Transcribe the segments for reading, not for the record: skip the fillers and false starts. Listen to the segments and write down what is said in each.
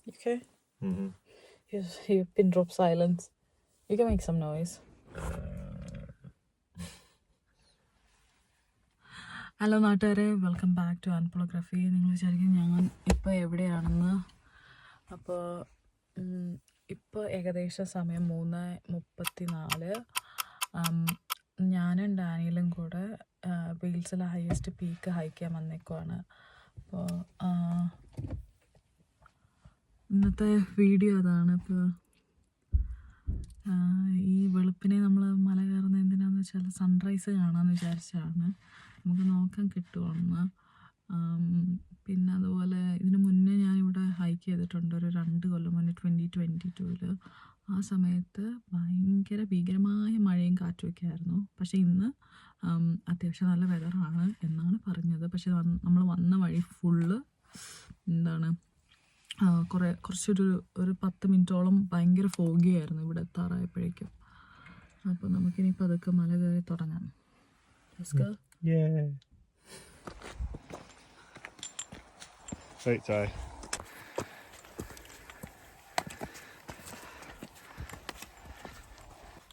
Okay. Mm-hmm. You pin drop silence. You can make some noise. Hello നാട്ടുകാരെ, welcome back to അൺപോളോഗ്രഫി. നിങ്ങൾ വിചാരിക്കും ഞാൻ ഇപ്പോൾ എവിടെയാണെന്ന്. അപ്പോൾ ഇപ്പോൾ ഏകദേശം സമയം 3:34. ഞാനും ഡാനിയലും കൂടെ വെയിൽസിലെ ഹയസ്റ്റ് പീക്ക് ഹൈക്ക് ചെയ്യാൻ വന്നേക്കുവാണ്. അപ്പോൾ ഇന്നത്തെ വീഡിയോ അതാണ്. ഇപ്പോൾ ഈ വെളുപ്പിനെ നമ്മൾ മല കയറുന്നത് എന്തിനാണെന്ന് വെച്ചാൽ സൺറൈസ് കാണാമെന്ന് വിചാരിച്ചാണ്. നമുക്ക് നോക്കാൻ കിട്ടുമെന്ന്. പിന്നെ അതുപോലെ ഇതിന് മുന്നേ ഞാനിവിടെ ഹൈക്ക് ചെയ്തിട്ടുണ്ട് ഒരു 2 കൊല്ലം മുന്നേ, 2022. ആ സമയത്ത് ഭീകരമായ മഴയും കാറ്റുമൊക്കെ ആയിരുന്നു. പക്ഷേ ഇന്ന് അത്യാവശ്യം നല്ല വെതറാണ് എന്നാണ് പറഞ്ഞത്. പക്ഷേ നമ്മൾ വന്ന വഴി ഫുള്ള് കുറച്ചൊരു 10 മിനിറ്റോളം ഭയങ്കര ഫോഗിയായിരുന്നു ഇവിടെ എത്താറായപ്പോഴേക്കും. അപ്പോൾ നമുക്കിനിയിപ്പോൾ അതൊക്കെ മല കയറി തുടങ്ങാം.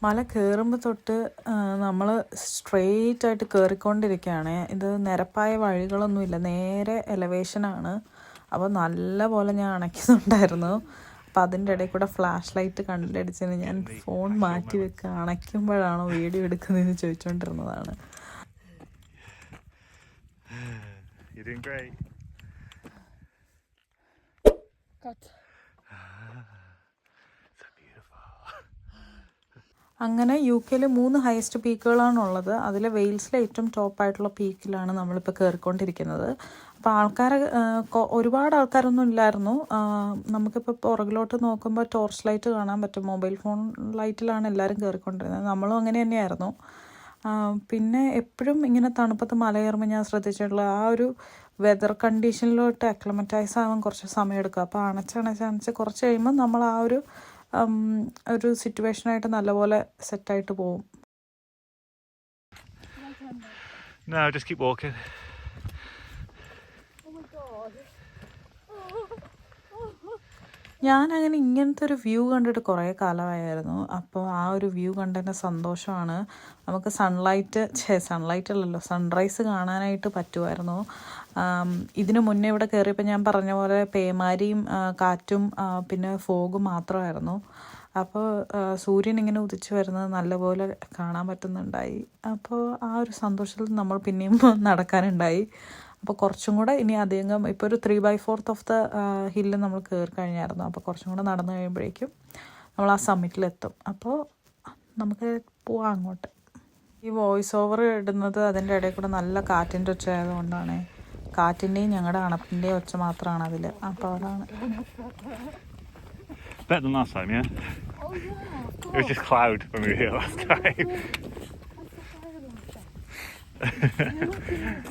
മല കയറുമ്പോൾ തൊട്ട് നമ്മൾ സ്ട്രെയിറ്റ് ആയിട്ട് കയറിക്കൊണ്ടിരിക്കുകയാണ്. ഇത് നിരപ്പായ വഴികളൊന്നുമില്ല, നേരെ എലവേഷനാണ്. അപ്പോൾ നല്ല പോലെ ഞാൻ അണയ്ക്കുന്നുണ്ടായിരുന്നു. അപ്പം അതിൻ്റെ ഇടയിൽ കൂടെ ഫ്ലാഷ് ലൈറ്റ് കണ്ടടിച്ചതിന് ഞാൻ ഫോൺ മാറ്റി വെക്കുക, അണയ്ക്കുമ്പോഴാണോ വീഡിയോ എടുക്കുന്നതെന്ന് ചോദിച്ചുകൊണ്ടിരുന്നതാണ്. അങ്ങനെ UK 3 ഹയസ്റ്റ് പീക്കുകളാണുള്ളത്. അതിൽ വെയിൽസിലെ ഏറ്റവും ടോപ്പായിട്ടുള്ള പീക്കിലാണ് നമ്മളിപ്പോൾ കയറിക്കൊണ്ടിരിക്കുന്നത്. അപ്പോൾ ഒരുപാട് ആൾക്കാരൊന്നും ഇല്ലായിരുന്നു. നമുക്കിപ്പോൾ പുറകിലോട്ട് നോക്കുമ്പോൾ ടോർച്ച് ലൈറ്റ് കാണാൻ പറ്റും. മൊബൈൽ ഫോൺ ലൈറ്റിലാണ് എല്ലാവരും കയറിക്കൊണ്ടിരുന്നത്. നമ്മളും അങ്ങനെ തന്നെയായിരുന്നു. പിന്നെ എപ്പോഴും ഇങ്ങനെ തണുപ്പത്ത് മല കയറുമ്പോൾ ഞാൻ ശ്രദ്ധിച്ചിട്ടുള്ള ആ ഒരു വെതർ കണ്ടീഷനിലോട്ട് അക്ലമറ്റൈസ് ആവാൻ കുറച്ച് സമയം എടുക്കും. അപ്പോൾ അണച്ച് കുറച്ച് കഴിയുമ്പോൾ നമ്മൾ ആ ഒരു സിറ്റുവേഷനായിട്ട് നല്ലപോലെ സെറ്റായിട്ട് പോവും. No, just keep walking. ഞാനങ്ങനെ ഇങ്ങനത്തെ ഒരു വ്യൂ കണ്ടിട്ട് കുറേ കാലമായിരുന്നു. അപ്പോൾ ആ ഒരു വ്യൂ കണ്ടതിൻ്റെ സന്തോഷമാണ്. നമുക്ക് സൺലൈറ്റ് അല്ലല്ലോ, സൺറൈസ് കാണാനായിട്ട് പറ്റുമായിരുന്നു. ഇതിനു മുന്നേ ഇവിടെ കയറിയപ്പോൾ ഞാൻ പറഞ്ഞ പോലെ പേമാരിയും കാറ്റും പിന്നെ ഫോഗും മാത്രമായിരുന്നു. അപ്പോൾ സൂര്യൻ ഇങ്ങനെ ഉദിച്ചു വരുന്നത് നല്ലപോലെ കാണാൻ പറ്റുന്നുണ്ടായി. അപ്പോൾ ആ ഒരു സന്തോഷത്തിൽ നമ്മൾ പിന്നെയും നടക്കാനുണ്ടായി. അപ്പോൾ കുറച്ചും കൂടെ ഇനി അധികം, ഇപ്പോൾ ഒരു 3/4 ഓഫ് ദ ഹില്ല് നമ്മൾ കയറി കഴിഞ്ഞായിരുന്നു. അപ്പോൾ കുറച്ചും കൂടെ നടന്നു കഴിയുമ്പോഴേക്കും നമ്മൾ ആ സമ്മിറ്റിലെത്തും. അപ്പോൾ നമുക്ക് പോവാം അങ്ങോട്ട്. ഈ വോയിസ് ഓവർ ഇടുന്നത് അതിൻ്റെ ഇടയിൽ കൂടെ നല്ല കാറ്റിൻ്റെ ഒച്ച ആയതുകൊണ്ടാണ്. കാറ്റിൻ്റെയും ഞങ്ങളുടെ അണപ്പിൻ്റെയും ഒച്ച മാത്രമാണ് അതിൽ. അപ്പോൾ അതാണ്. Better than last time, yeah? Oh yeah, of course. It was just cloud when we were here last time.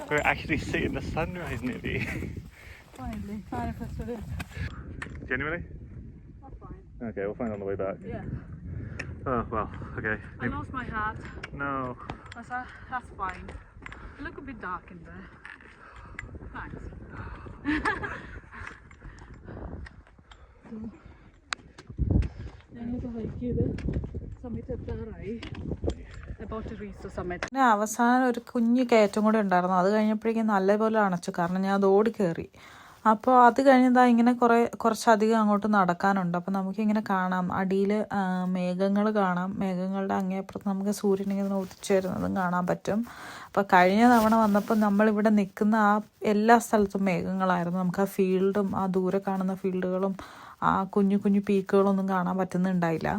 We're actually seeing the sunrise nearly. Finally, manifested it. Genuinely? That's fine. Okay, we'll find it on the way back. Yeah. Oh, well, okay. I lost my hat. No. That's fine. You look a bit dark in there. Thanks. ഞങ്ങൾക്ക് hike ചെയ്ത് സമയത്ത് എത്താറായി. പിന്നെ അവസാനം ഒരു കുഞ്ഞു കയറ്റം കൂടെ ഉണ്ടായിരുന്നു. അത് കഴിഞ്ഞപ്പോഴേക്കും നല്ലപോലെ അണച്ചു, കാരണം ഞാൻ അത് ഓടി കയറി. അപ്പോൾ അത് കഴിഞ്ഞതാ ഇങ്ങനെ കുറച്ചധികം അങ്ങോട്ട് നടക്കാനുണ്ട്. അപ്പോൾ നമുക്കിങ്ങനെ കാണാം, അടിയിൽ മേഘങ്ങൾ കാണാം. മേഘങ്ങളുടെ അങ്ങേപ്പുറത്ത് നമുക്ക് സൂര്യൻ ഇങ്ങനെ ഉദിച്ചു വരുന്നതും കാണാൻ പറ്റും. അപ്പോൾ കഴിഞ്ഞ തവണ വന്നപ്പോൾ നമ്മളിവിടെ നിൽക്കുന്ന ആ എല്ലാ സ്ഥലത്തും മേഘങ്ങളായിരുന്നു. നമുക്ക് ആ ഫീൽഡും ആ ദൂരെ കാണുന്ന ഫീൽഡുകളും ആ കുഞ്ഞു കുഞ്ഞു പീക്കുകളൊന്നും കാണാൻ പറ്റുന്നുണ്ടായില്ല.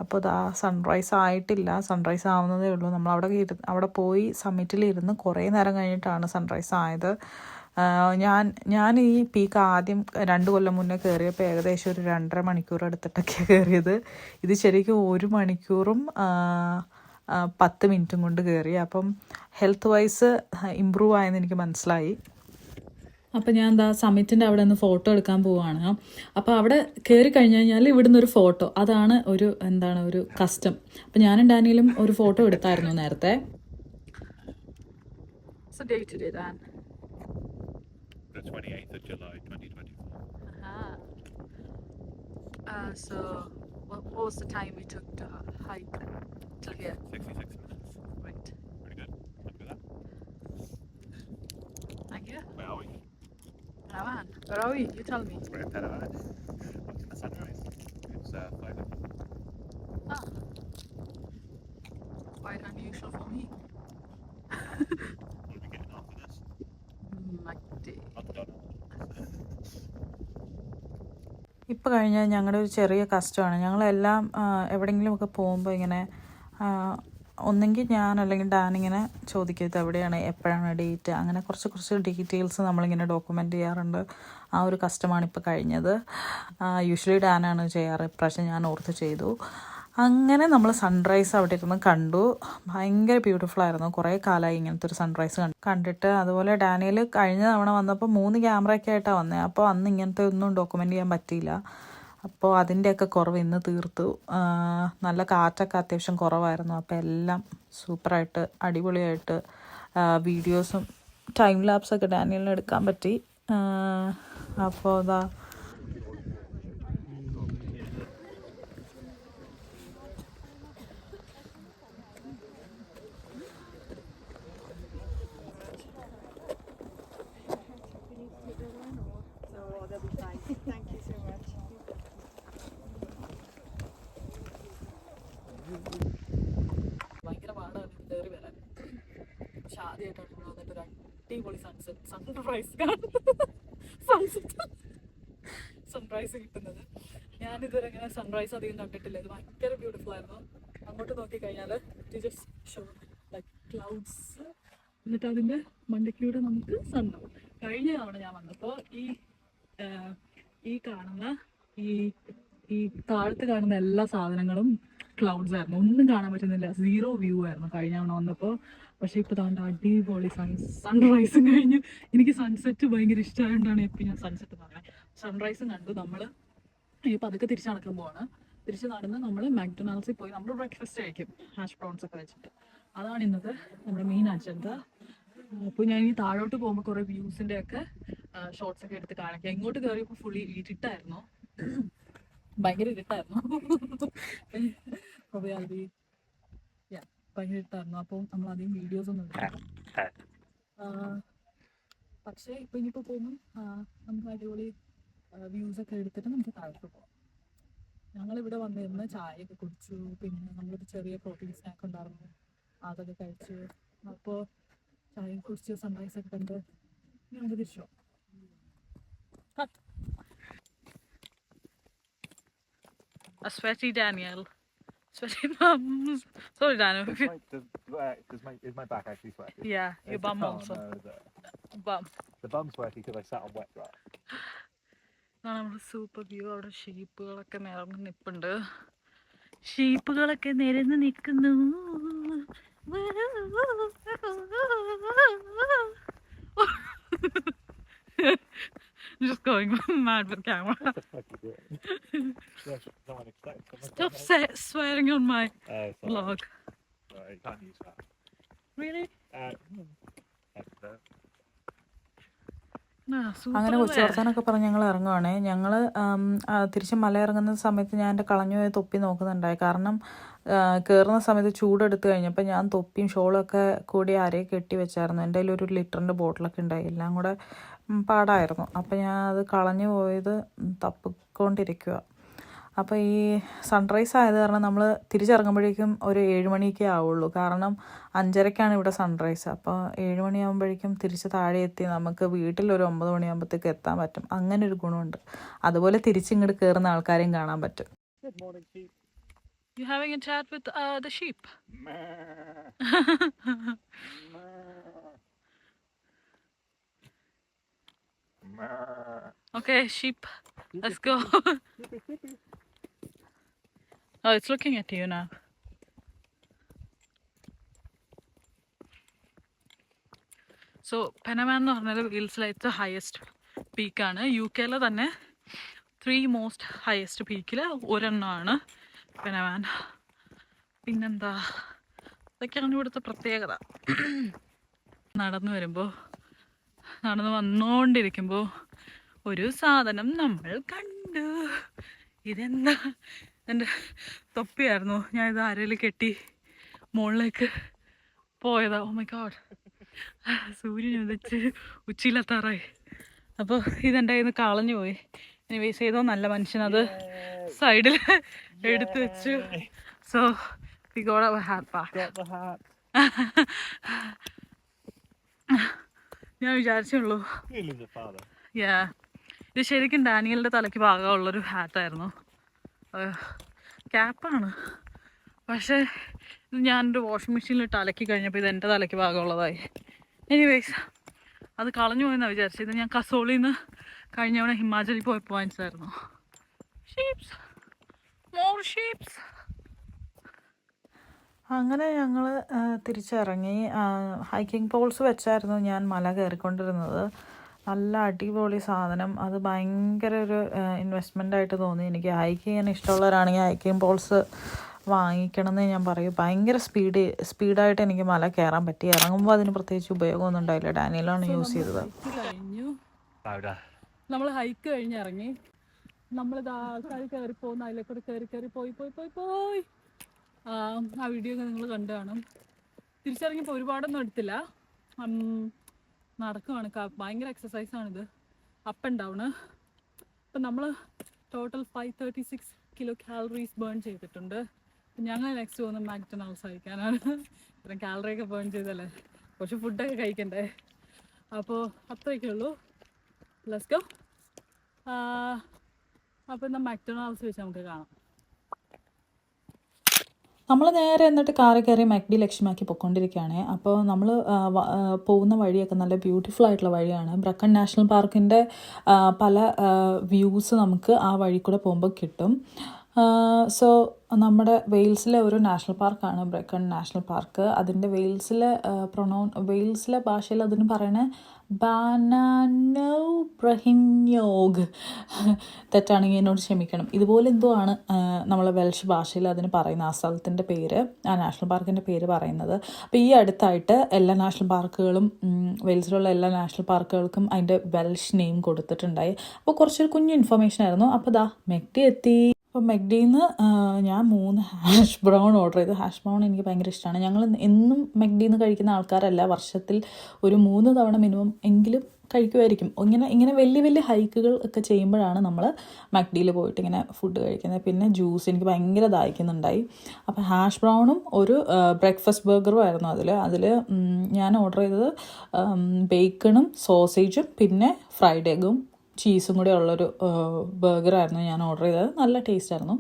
അപ്പോൾ അത് സൺറൈസ് ആയിട്ടില്ല, സൺറൈസ് ആവുന്നതേ ഉള്ളൂ. നമ്മൾ അവിടെ പോയി സമ്മിറ്റിലിരുന്ന് കുറേ നേരം കഴിഞ്ഞിട്ടാണ് സൺറൈസ് ആയത്. ഞാൻ ഈ പീക്ക് ആദ്യം 2 കൊല്ലം മുന്നേ കയറിയപ്പോൾ ഏകദേശം ഒരു 2.5 മണിക്കൂർ എടുത്തിട്ടൊക്കെയാണ് കയറിയത്. ഇത് ശരിക്കും 1 മണിക്കൂറും 10 മിനിറ്റും കൊണ്ട് കയറി. അപ്പം ഹെൽത്ത് വൈസ് ഇമ്പ്രൂവ് ആയെന്ന് എനിക്ക് മനസ്സിലായി. അപ്പോൾ ഞാൻ സമ്മിറ്റിൻ്റെ അവിടെ നിന്ന് ഫോട്ടോ എടുക്കാൻ പോവുകയാണ്. അപ്പോൾ അവിടെ കയറി കഴിഞ്ഞ് കഴിഞ്ഞാൽ ഇവിടുന്ന് ഒരു ഫോട്ടോ, അതാണ് ഒരു കസ്റ്റം. അപ്പോൾ ഞാനും ഡാനിയലും ഒരു ഫോട്ടോ എടുത്തായിരുന്നു നേരത്തെ. The 28th of July 2024. So, what was the time we took to hike till here? 66 minutes. Right. Pretty good. Happy with that? Thank you. Where are we? Panavan. Where are we? You tell me. We're in Panavan. Watching the sunrise. It's 5 o'clock. Ah, quite unusual for me. What are we getting after this? Mate. McDonald's. ഇപ്പോൾ കഴിഞ്ഞാൽ ഞങ്ങളുടെ ഒരു ചെറിയ കഷ്ടമാണ്. ഞങ്ങളെല്ലാം എവിടെയെങ്കിലുമൊക്കെ പോകുമ്പോൾ ഇങ്ങനെ ഒന്നെങ്കിൽ ഞാൻ അല്ലെങ്കിൽ ഡാൻ ഇങ്ങനെ ചോദിക്കും ഇത് എവിടെയാണ്, എപ്പോഴാണ് ഡേറ്റ്, അങ്ങനെ കുറച്ച് ഡീറ്റെയിൽസ് നമ്മളിങ്ങനെ ഡോക്യുമെൻ്റ് ചെയ്യാറുണ്ട്. ആ ഒരു കസ്റ്റമാണ് ഇപ്പോൾ കഴിഞ്ഞത്. യൂഷ്വലി ഡാനാണ് ചെയ്യാറ്, ഇപ്രാവശ്യം ഞാൻ ഓർത്ത് ചെയ്തു. അങ്ങനെ നമ്മൾ സൺറൈസ് അവിടെ ഇരുന്ന് കണ്ടു. ഭയങ്കര ബ്യൂട്ടിഫുൾ ആയിരുന്നു. കുറേ കാലമായി ഇങ്ങനത്തെ ഒരു സൺറൈസ് കണ്ടിട്ട്. അതുപോലെ ഡാനിയൽ കഴിഞ്ഞ തവണ വന്നപ്പോൾ 3 ക്യാമറയൊക്കെ ആയിട്ടാണ് വന്നത്. അപ്പോൾ അന്ന് ഇങ്ങനത്തെ ഒന്നും ഡോക്യുമെൻ്റ് ചെയ്യാൻ പറ്റിയില്ല. അപ്പോൾ അതിൻ്റെയൊക്കെ കുറവ് ഇന്ന് തീർത്തു. നല്ല കാറ്റൊക്കെ അത്യാവശ്യം കുറവായിരുന്നു. അപ്പോൾ എല്ലാം സൂപ്പറായിട്ട് അടിപൊളിയായിട്ട് വീഡിയോസും ടൈം ലാപ്സൊക്കെ ഡാനിയലിന് എടുക്കാൻ പറ്റി. അപ്പോൾ അതാ ഭയങ്കര പാടാണ് കയറി വരാൻ. പക്ഷെ ആദ്യമായിട്ടാണ് ഇവിടെ വന്നിട്ട് ഒരു അടിപൊളി സൺറൈസ് കിട്ടുന്നത്. ഞാനിതുവരെ ഇങ്ങനെ സൺറൈസ് അധികം കണ്ടിട്ടില്ല. ഇത് ഭയങ്കര ബ്യൂട്ടിഫുൾ ആയിരുന്നു. അങ്ങോട്ട് നോക്കിക്കഴിഞ്ഞാൽ it just show like clouds, എന്നിട്ട് അതിൻ്റെ മണ്ടയ്ക്കൂടെ നമുക്ക് സണ്ണും. കഴിഞ്ഞ തവണ ഞാൻ വന്നപ്പോൾ ഈ കാണുന്ന ഈ താഴത്ത് കാണുന്ന എല്ലാ സാധനങ്ങളും ക്ലൗഡ്സ് ആയിരുന്നു. ഒന്നും കാണാൻ പറ്റുന്നില്ല. 0 വ്യൂ ആയിരുന്നു കഴിഞ്ഞ തവണ വന്നപ്പോൾ. പക്ഷേ ഇപ്പോൾ താണ്ട അടിപൊളി സൺറൈസും കഴിഞ്ഞു. എനിക്ക് സൺസെറ്റ് ഭയങ്കര ഇഷ്ടമായതുകൊണ്ടാണ് എപ്പോൾ ഞാൻ സൺസെറ്റ് പറഞ്ഞത്. സൺറൈസും കണ്ടു. നമ്മൾ ഇപ്പോൾ അതൊക്കെ തിരിച്ച് നടക്കാൻ പോവാണ്. തിരിച്ച് നടന്ന് നമ്മൾ മാക്ഡൊണാൾഡ്സിൽ പോയി നമ്മൾ ബ്രേക്ക്ഫാസ്റ്റ് കഴിക്കും, ഹാഷ് ബ്രൗൺസ് ഒക്കെ വെച്ചിട്ട്. അതാണ് ഇന്നത്തെ നമ്മുടെ മെയിൻ അജണ്ട. അപ്പോൾ ഞാൻ ഈ താഴോട്ട് പോകുമ്പോൾ കുറേ വ്യൂസിൻ്റെ ഒക്കെ ഷോർട്സ് ഒക്കെ എടുത്ത് കാണിക്കാം. ഇങ്ങോട്ട് കയറിയപ്പോൾ ഫുള്ളി ഇരുട്ടായിരുന്നു, ഭയങ്കര ഇരുട്ടായിരുന്നു. ഭയങ്കര ഇരുട്ടായിരുന്നു. അപ്പോൾ നമ്മൾ അധികം വീഡിയോസ് ഒന്നും എടുക്കാം. പക്ഷേ ഇപ്പോൾ ഇനിയിപ്പോൾ പോകുമ്പോൾ നമുക്ക് അടിപൊളി വ്യൂസൊക്കെ എടുത്തിട്ട് നമുക്ക് താഴോട്ട് പോകാം. ഞങ്ങളിവിടെ വന്നിരുന്ന് ചായയൊക്കെ കുടിച്ചു. പിന്നെ നമ്മളൊരു ചെറിയ പ്രോട്ടീൻ സ്നാക്ക് ഉണ്ടായിരുന്നു, അതൊക്കെ കഴിച്ചു. അപ്പോൾ ചായ കുടിച്ച് സൺറൈസ് ഒക്കെ കണ്ട് നമുക്ക് തിരിച്ചു പോകാം. A sweaty Daniel. Sweaty bums. Sorry, Daniel. Is my back actually sweaty? Yeah, your bum also. Bum. The bum's sweaty because I sat on wet grass. നമ്മുടെ സൂപ്പർ വ്യൂ. അവിടെ ഷീപ്പുകളൊക്കെ നിറഞ്ഞ് നിൽപ്പുണ്ട്. ഷീപ്പുകളൊക്കെ നിരന്ന് നിൽക്കുന്നു. Just going mad with camera. Stop swearing on my vlog. Sorry, you can't use that. Really? അങ്ങനെ കൊച്ചു വർത്താനൊക്കെ പറഞ്ഞ് ഞങ്ങൾ ഇറങ്ങുവാണേ. ഞങ്ങൾ തിരിച്ച് മല ഇറങ്ങുന്ന സമയത്ത് ഞാൻ എൻ്റെ കളഞ്ഞു പോയ തൊപ്പി നോക്കുന്നുണ്ടായി. കാരണം കയറുന്ന സമയത്ത് ചൂടെടുത്ത് കഴിഞ്ഞപ്പോൾ ഞാൻ തൊപ്പിയും ഷോളും ഒക്കെ കൂടി അരയെ കെട്ടി വെച്ചായിരുന്നു. എൻ്റെ കയ്യിൽ 1 ലിറ്ററിൻ്റെ ബോട്ടിലൊക്കെ ഉണ്ടായി. എല്ലാം കൂടെ പാടായിരുന്നു. അപ്പോൾ ഞാൻ അത് കളഞ്ഞു പോയത് തപ്പിക്കൊണ്ടിരിക്കുക. അപ്പോൾ ഈ സൺറൈസ് ആയത് കാരണം നമ്മൾ തിരിച്ചിറങ്ങുമ്പോഴേക്കും ഒരു 7 മണിയൊക്കെ ആവുള്ളൂ. കാരണം 5:30ക്കാണ് ഇവിടെ സൺറൈസ്. അപ്പോൾ 7 മണിയാകുമ്പോഴേക്കും തിരിച്ച് താഴെ എത്തി നമുക്ക് വീട്ടിലൊരു 9 മണിയാകുമ്പോഴത്തേക്ക് എത്താൻ പറ്റും. അങ്ങനെ ഒരു ഗുണമുണ്ട്. അതുപോലെ തിരിച്ചിങ്ങോട്ട് കയറുന്ന ആൾക്കാരെയും കാണാൻ പറ്റും. Good morning, sheep. You having a chat with the sheep? Okay, sheep. Let's go. Oh, it's looking at you now. So, Panavan എന്ന് പറഞ്ഞാൽ വെയിൽസിലെ ഏറ്റവും ഹയസ്റ്റ് പീക്കാണ്. UK തന്നെ 3 മോസ്റ്റ് ഹയസ്റ്റ് പീക്കിൽ ഒരെണ്ണമാണ് പെനവാൻ. പിന്നെന്താ, ഇതൊക്കെയാണ് ഇവിടുത്തെ പ്രത്യേകത. നടന്നു വന്നുകൊണ്ടിരിക്കുമ്പോൾ ഒരു സാധനം നമ്മൾ കണ്ടു. ഇതെന്താ എൻ്റെ തൊപ്പിയായിരുന്നു, ഞാൻ ഇത് അരയിൽ കെട്ടി മുകളിലേക്ക് പോയതാ. ഓ മൈ ഗോഡ്, സൂര്യൻ ഉദിച്ച് ഉച്ചയിലെത്താറായി. അപ്പോൾ ഇതെൻ്റെ കയ്യിൽ നിന്ന് കളഞ്ഞു പോയി. എനിവേസ് ചെയ്തോ നല്ല മനുഷ്യനത് സൈഡിൽ എടുത്തു വെച്ചു. So we got our hat back. ഞാൻ വിചാരിച്ചുള്ളൂ. ഇത് ശരിക്കും ഡാനിയലിൻ്റെ തലയ്ക്ക് ഭാഗമുള്ളൊരു ഹാറ്റായിരുന്നു, ക്യാപ്പാണ്. പക്ഷേ ഇത് ഞാനൊരു വാഷിംഗ് മെഷീനിലിട്ട് അലക്കി കഴിഞ്ഞപ്പോൾ ഇത് എൻ്റെ തലയ്ക്ക് ഭാഗമുള്ളതായി. എനിവേസ് അത് കളഞ്ഞു പോയെന്നാണ് വിചാരിച്ചത്. ഇത് ഞാൻ കസോളിൽ നിന്ന് കഴിഞ്ഞവണ ഹിമാചലിൽ പോയപ്പോൾ വാങ്ങിച്ചതായിരുന്നു. Sheeps, more sheeps. അങ്ങനെ ഞങ്ങൾ തിരിച്ചിറങ്ങി. ഹൈക്കിംഗ് പോൾസ് വെച്ചായിരുന്നു ഞാൻ മല കയറിക്കൊണ്ടിരുന്നത്. നല്ല അടിപൊളി സാധനം. അത് ഭയങ്കര ഒരു ഇൻവെസ്റ്റ്മെൻ്റ് ആയിട്ട് തോന്നി എനിക്ക്. ഹൈക്ക് ചെയ്യാൻ ഇഷ്ടമുള്ളവരാണെങ്കിൽ ഹൈക്കിംഗ് പോൾസ് വാങ്ങിക്കണമെന്ന് ഞാൻ പറയും. ഭയങ്കര സ്പീഡായിട്ട് എനിക്ക് മല കയറാൻ പറ്റി. ഇറങ്ങുമ്പോൾ അതിന് പ്രത്യേകിച്ച് ഉപയോഗമൊന്നും ഉണ്ടായില്ല. ഡാനിയലാണ് യൂസ് ചെയ്തത്. കഴിഞ്ഞു, നമ്മൾ ഹൈക്ക് കഴിഞ്ഞിറങ്ങി. നമ്മളിത് ആൾക്കാർ കയറി പോകുന്ന അതിലേക്കൂടെ കയറി പോയി ആ വീഡിയോ ഒക്കെ നിങ്ങൾ കണ്ടു കാണും. തിരിച്ചിറങ്ങിയപ്പോൾ ഒരുപാടൊന്നും എടുത്തില്ല, നടക്കുവാണ്. ഭയങ്കര എക്സസൈസാണിത്, അപ്പ് ആൻഡ് ഡൗണ്. അപ്പം നമ്മൾ ടോട്ടൽ 536 കിലോ കാലറീസ് ബേൺ ചെയ്തിട്ടുണ്ട്. ഞങ്ങൾ നെക്സ്റ്റ് പോകുന്ന മാക്ഡൊണാൾഡ്സ് കഴിക്കാനാണ്. ഇത്രയും കാലറിയൊക്കെ ബേൺ ചെയ്തല്ലേ, കുറച്ച് ഫുഡൊക്കെ കഴിക്കണ്ടേ. അപ്പോൾ അത്രയൊക്കെ ഉള്ളൂ. Let's go. അപ്പോൾ എന്നാൽ മാക്ഡൊണാൾഡ്സ് വെച്ച് നമുക്ക് കാണാം. നമ്മൾ നേരെ എന്നിട്ട് കാറിൽ കയറി മക്ഡി ലക്ഷ്യമാക്കി പൊയ്ക്കൊണ്ടിരിക്കുകയാണ്. അപ്പോൾ നമ്മൾ പോകുന്ന വഴിയൊക്കെ നല്ല ബ്യൂട്ടിഫുൾ ആയിട്ടുള്ള വഴിയാണ്. ബ്രക്കൺ നാഷണൽ പാർക്കിൻ്റെ പല വ്യൂസ് നമുക്ക് ആ വഴി കൂടെ പോകുമ്പോൾ കിട്ടും. സോ നമ്മുടെ വെയിൽസിലെ ഒരു നാഷണൽ പാർക്കാണ് ബ്രക്കൺ നാഷണൽ പാർക്ക്. അതിൻ്റെ വെയിൽസിലെ ഭാഷയിൽ അതിന് പറയണ ബാനാനോ ബ്രഹിന്യോഗ്. തെറ്റാണെങ്കിൽ എന്നോട് ക്ഷമിക്കണം. ഇതുപോലെ എന്തോ ആണ് നമ്മളെ വെൽഷ് ഭാഷയിൽ അതിന് പറയുന്ന ആ സ്ഥലത്തിൻ്റെ പേര്, ആ നാഷണൽ പാർക്കിൻ്റെ പേര് പറയുന്നത്. അപ്പോൾ ഈ അടുത്തായിട്ട് എല്ലാ നാഷണൽ പാർക്കുകളും, വെയിൽസിലുള്ള എല്ലാ നാഷണൽ പാർക്കുകൾക്കും അതിൻ്റെ വെൽഷ് നെയിം കൊടുത്തിട്ടുണ്ടായി. അപ്പോൾ കുറച്ചൊരു കുഞ്ഞു ഇൻഫർമേഷൻ ആയിരുന്നു. അപ്പോൾ ദാ മെക്ഡി എത്തി. അപ്പോൾ മെക്ഡിയിൽ നിന്ന് ഞാൻ 3 ഹാഷ് ബ്രൗൺ ഓർഡർ ചെയ്തു. ഹാഷ് ബ്രൗൺ എനിക്ക് ഭയങ്കര ഇഷ്ടമാണ്. ഞങ്ങൾ എന്നും മെക്ഡിയിൽ നിന്ന് കഴിക്കുന്ന ആൾക്കാരല്ല, വർഷത്തിൽ ഒരു 3 തവണ മിനിമം എങ്കിലും കഴിക്കുമായിരിക്കും. ഇങ്ങനെ വലിയ ഹൈക്കുകൾ ഒക്കെ ചെയ്യുമ്പോഴാണ് നമ്മൾ മെക്ഡിയിൽ പോയിട്ട് ഇങ്ങനെ ഫുഡ് കഴിക്കുന്നത്. പിന്നെ ജ്യൂസ് എനിക്ക് ഭയങ്കര ദാഹിക്കുന്നുണ്ടായി. അപ്പോൾ ഹാഷ് ബ്രൗണും ഒരു ബ്രേക്ക്ഫാസ്റ്റ് ബർഗറും ആയിരുന്നു അതിൽ ഞാൻ ഓർഡർ ചെയ്തത്. ബേക്കണും സോസേജും പിന്നെ ഫ്രൈഡ് എഗും ചീസും കൂടെ ഉള്ളൊരു ബർഗറായിരുന്നു ഞാൻ ഓർഡർ ചെയ്തത്. നല്ല ടേസ്റ്റായിരുന്നു.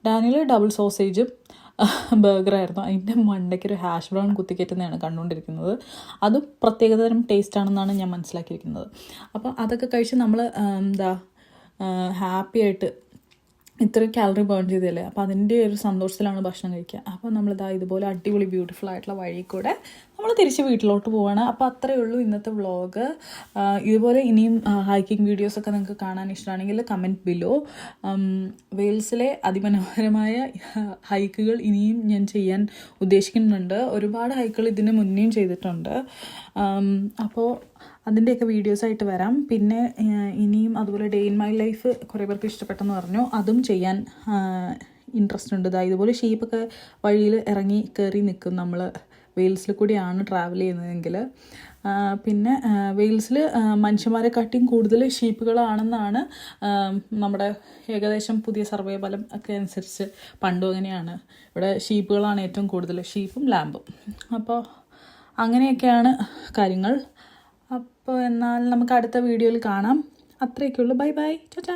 Daniel double സോസേജും ബർഗറായിരുന്നു. അതിൻ്റെ മണ്ടയ്ക്കൊരു ഹാഷ് ബ്രൗൺ കുത്തിക്കയറ്റുന്നതാണ് കണ്ടുകൊണ്ടിരിക്കുന്നത്. അതും പ്രത്യേകതരം ടേസ്റ്റാണെന്നാണ് ഞാൻ മനസ്സിലാക്കിയിരിക്കുന്നത്. അപ്പോൾ അതൊക്കെ കഴിച്ച് നമ്മൾ ഹാപ്പി ആയിട്ട് ഇത്രയും കാലറി ബേൺ ചെയ്തല്ലേ, അപ്പോൾ അതിൻ്റെ ഒരു സന്തോഷത്തിലാണ് ഭക്ഷണം കഴിക്കുക. അപ്പോൾ നമ്മളിതാ ഇതുപോലെ അടിപൊളി ബ്യൂട്ടിഫുൾ ആയിട്ടുള്ള വഴി കൂടെ നമ്മൾ തിരിച്ച് വീട്ടിലോട്ട് പോവാണ്. അപ്പോൾ അത്രയേ ഉള്ളൂ ഇന്നത്തെ വ്ളോഗ്. ഇതുപോലെ ഇനിയും ഹൈക്കിംഗ് വീഡിയോസൊക്കെ നിങ്ങൾക്ക് കാണാൻ ഇഷ്ടമാണെങ്കിൽ കമൻറ്റ് ബിലോ. വെയിൽസിലെ അതിമനോഹരമായ ഹൈക്കുകൾ ഇനിയും ഞാൻ ചെയ്യാൻ ഉദ്ദേശിക്കുന്നുണ്ട്. ഒരുപാട് ഹൈക്കുകൾ ഇതിന് മുന്നേയും ചെയ്തിട്ടുണ്ട്. അപ്പോൾ അതിൻ്റെയൊക്കെ വീഡിയോസായിട്ട് വരാം. പിന്നെ ഇനിയും അതുപോലെ ഡേ ഇൻ മൈ ലൈഫ് കുറേ പേർക്ക് ഇഷ്ടപ്പെട്ടെന്ന് പറഞ്ഞു, അതും ചെയ്യാൻ ഇൻട്രസ്റ്റ് ഉണ്ട്. ഇതുപോലെ ഷീപ്പൊക്കെ വഴിയിൽ ഇറങ്ങി കയറി നിൽക്കും. നമ്മൾ വെയിൽസിൽ കൂടിയാണ് ട്രാവൽ ചെയ്യുന്നതെങ്കിൽ. പിന്നെ വെയിൽസിൽ മനുഷ്യന്മാരെക്കാട്ടിയും കൂടുതൽ ഷീപ്പുകളാണെന്നാണ് നമ്മുടെ ഏകദേശം പുതിയ സർവേ ഫലം ഒക്കെ അനുസരിച്ച്. പണ്ടും അങ്ങനെയാണ്, ഇവിടെ ഷീപ്പുകളാണ് ഏറ്റവും കൂടുതൽ, ഷീപ്പും ലാമ്പും. അപ്പോൾ അങ്ങനെയൊക്കെയാണ് കാര്യങ്ങൾ. അപ്പോൾ എന്നാൽ നമുക്ക് അടുത്ത വീഡിയോയിൽ കാണാം. അത്രയൊക്കെയുള്ളൂ. Bye bye, Tata.